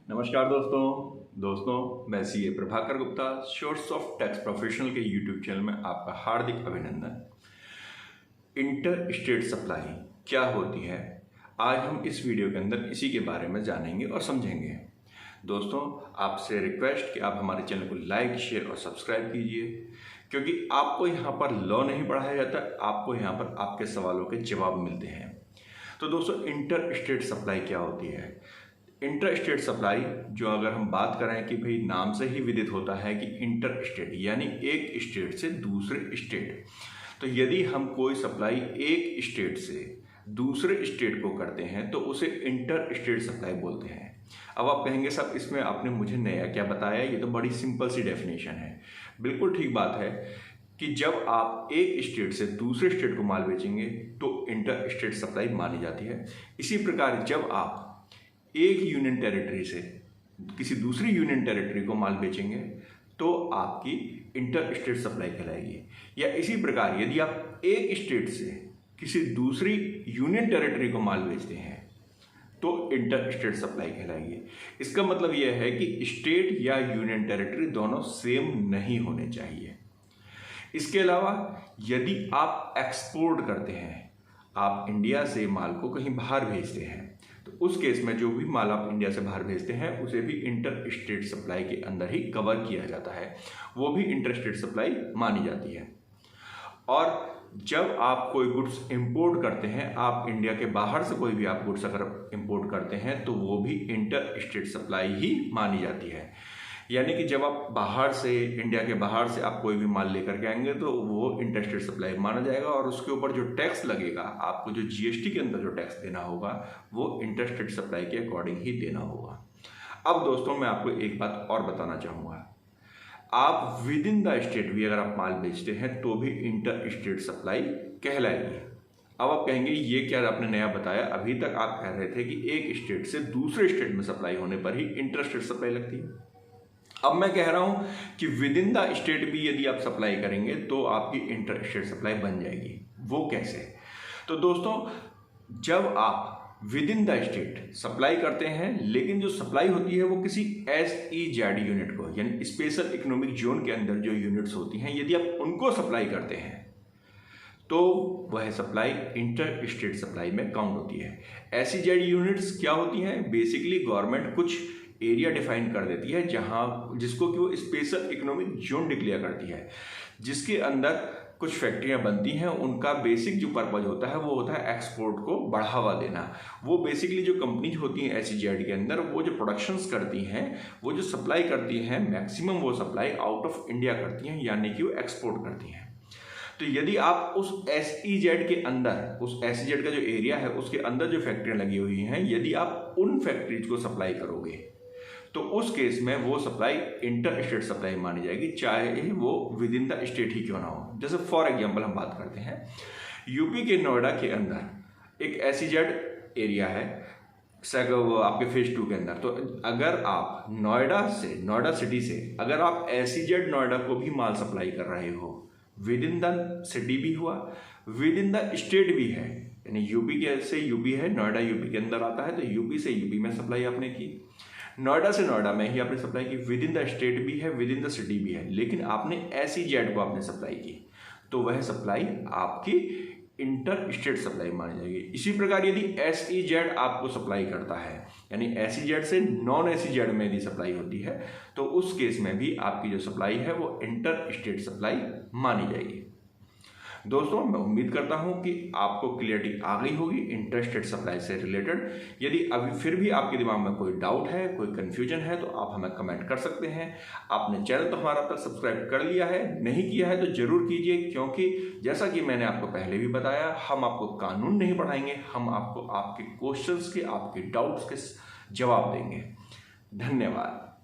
नमस्कार दोस्तों मैं CA Prabhakar Gupta shorts of tax professional के यूट्यूब चैनल में आपका हार्दिक अभिनंदन। इंटर स्टेट सप्लाई क्या होती है, आज हम इस वीडियो के अंदर इसी के बारे में जानेंगे और समझेंगे। दोस्तों, आपसे रिक्वेस्ट कि आप हमारे चैनल को लाइक, शेयर और सब्सक्राइब कीजिए, क्योंकि आपको यहाँ पर लॉ नहीं पढ़ाया जाता, आपको यहाँ पर आपके सवालों के जवाब मिलते हैं। तो दोस्तों, इंटर स्टेट सप्लाई क्या होती है? इंटर स्टेट सप्लाई, जो अगर हम बात करें कि भाई नाम से ही विदित होता है कि इंटर स्टेट यानी एक स्टेट से दूसरे स्टेट। तो यदि हम कोई सप्लाई एक स्टेट से दूसरे स्टेट को करते हैं तो उसे इंटर स्टेट सप्लाई बोलते हैं। अब आप कहेंगे साहब, इसमें आपने मुझे नया क्या बताया, ये तो बड़ी सिंपल सी डेफिनेशन है। बिल्कुल ठीक बात है कि जब आप एक स्टेट से दूसरे स्टेट को माल बेचेंगे तो इंटर स्टेट सप्लाई मानी जाती है। इसी प्रकार जब आप एक यूनियन टेरिटरी से किसी दूसरी यूनियन टेरिटरी को माल बेचेंगे तो आपकी इंटर स्टेट सप्लाई कहलाएगी। या इसी प्रकार यदि आप एक स्टेट से किसी दूसरी यूनियन टेरिटरी को माल बेचते हैं तो इंटर स्टेट सप्लाई कहलाएगी। इसका मतलब यह है कि स्टेट या यूनियन टेरिटरी दोनों सेम नहीं होने चाहिए। इसके अलावा यदि आप एक्सपोर्ट करते हैं, आप इंडिया से माल को कहीं बाहर भेजते हैं, तो उस केस में जो भी माल आप इंडिया से बाहर भेजते हैं उसे भी इंटर स्टेट सप्लाई के अंदर ही कवर किया जाता है, वो भी इंटर स्टेट सप्लाई मानी जाती है। और जब आप कोई गुड्स इंपोर्ट करते हैं, आप इंडिया के बाहर से कोई भी आप गुड्स अगर इंपोर्ट करते हैं तो वो भी इंटर स्टेट सप्लाई ही मानी जाती है। यानी कि जब आप बाहर से, इंडिया के बाहर से आप कोई भी माल लेकर के आएंगे तो वो इंटर स्टेट सप्लाई माना जाएगा, और उसके ऊपर जो टैक्स लगेगा, आपको जो जीएसटी के अंदर जो टैक्स देना होगा वो इंटर स्टेट सप्लाई के अकॉर्डिंग ही देना होगा। अब दोस्तों, मैं आपको एक बात और बताना चाहूँगा, आप विद इन द स्टेट भी अगर आप माल बेचते हैं तो भी इंटर स्टेट सप्लाई कहलाएगी। अब आप कहेंगे ये क्या आपने नया बताया, अभी तक आप कह रहे थे कि एक स्टेट से दूसरे स्टेट में सप्लाई होने पर ही इंटर स्टेट सप्लाई लगती है। अब मैं कह रहा हूं कि विद इन द स्टेट भी यदि आप सप्लाई करेंगे तो आपकी इंटर स्टेट सप्लाई बन जाएगी। वो कैसे? तो दोस्तों, जब आप with in the state supply करते हैं, लेकिन जो सप्लाई होती है वो किसी SEZ यूनिट को, यानी स्पेशल इकोनॉमिक जोन के अंदर जो यूनिट्स होती हैं, यदि आप उनको सप्लाई करते हैं तो वह सप्लाई इंटर स्टेट सप्लाई में काउंट होती है। SEZ यूनिट्स क्या होती हैं? बेसिकली गवर्नमेंट कुछ एरिया डिफाइन कर देती है जिसको कि वो स्पेशल इकोनॉमिक जोन डिक्लेयर करती है, जिसके अंदर कुछ फैक्ट्रियां बनती हैं। उनका बेसिक जो पर्पज होता है वो होता है एक्सपोर्ट को बढ़ावा देना। वो बेसिकली जो कंपनीज होती हैं SEZ के अंदर, वो जो प्रोडक्शंस करती हैं, वो जो सप्लाई करती हैं, मैक्सिमम वो सप्लाई आउट ऑफ इंडिया करती हैं, यानी कि वो एक्सपोर्ट करती हैं। तो यदि आप उस SEZ के अंदर, उस SEZ का जो एरिया है उसके अंदर जो फैक्ट्रियां लगी हुई हैं, यदि आप उन फैक्ट्रीज को सप्लाई करोगे तो उस केस में वो सप्लाई इंटर स्टेट सप्लाई मानी जाएगी, चाहे वो विद इन द स्टेट ही क्यों ना हो। जैसे फॉर एग्जांपल हम बात करते हैं, यूपी के नोएडा के अंदर एक SEZ एरिया है आपके फेज 2 के अंदर। तो अगर आप नोएडा सिटी से अगर आप SEZ नोएडा को भी माल सप्लाई कर रहे हो, विद इन द सिटी भी हुआ, विद इन द स्टेट भी है, यानी यूपी के से यूपी है, नोएडा यूपी के अंदर आता है, तो यूपी से यूपी में सप्लाई आपने की, नोएडा से नोएडा में ही आपने सप्लाई की, विद इन द स्टेट भी है, विद इन द सिटी भी है, लेकिन आपने SEZ को आपने सप्लाई की, तो वह सप्लाई आपकी इंटर स्टेट सप्लाई मानी जाएगी। इसी प्रकार यदि SEZ आपको सप्लाई करता है, यानी SEZ से नॉन SEZ में यदि सप्लाई होती है, तो उस केस में भी आपकी जो सप्लाई है वो इंटर स्टेट सप्लाई मानी जाएगी। दोस्तों, मैं उम्मीद करता हूं कि आपको क्लियरिटी आ गई होगी इंटर स्टेट सप्लाई से रिलेटेड। यदि अभी फिर भी आपके दिमाग में कोई डाउट है, कोई कन्फ्यूजन है, तो आप हमें कमेंट कर सकते हैं। आपने चैनल तो हमारा तक सब्सक्राइब कर लिया है, नहीं किया है तो जरूर कीजिए, क्योंकि जैसा कि मैंने आपको पहले भी बताया, हम आपको कानून नहीं पढ़ाएंगे, हम आपको आपके क्वेश्चंस के, आपके डाउट्स के जवाब देंगे। धन्यवाद।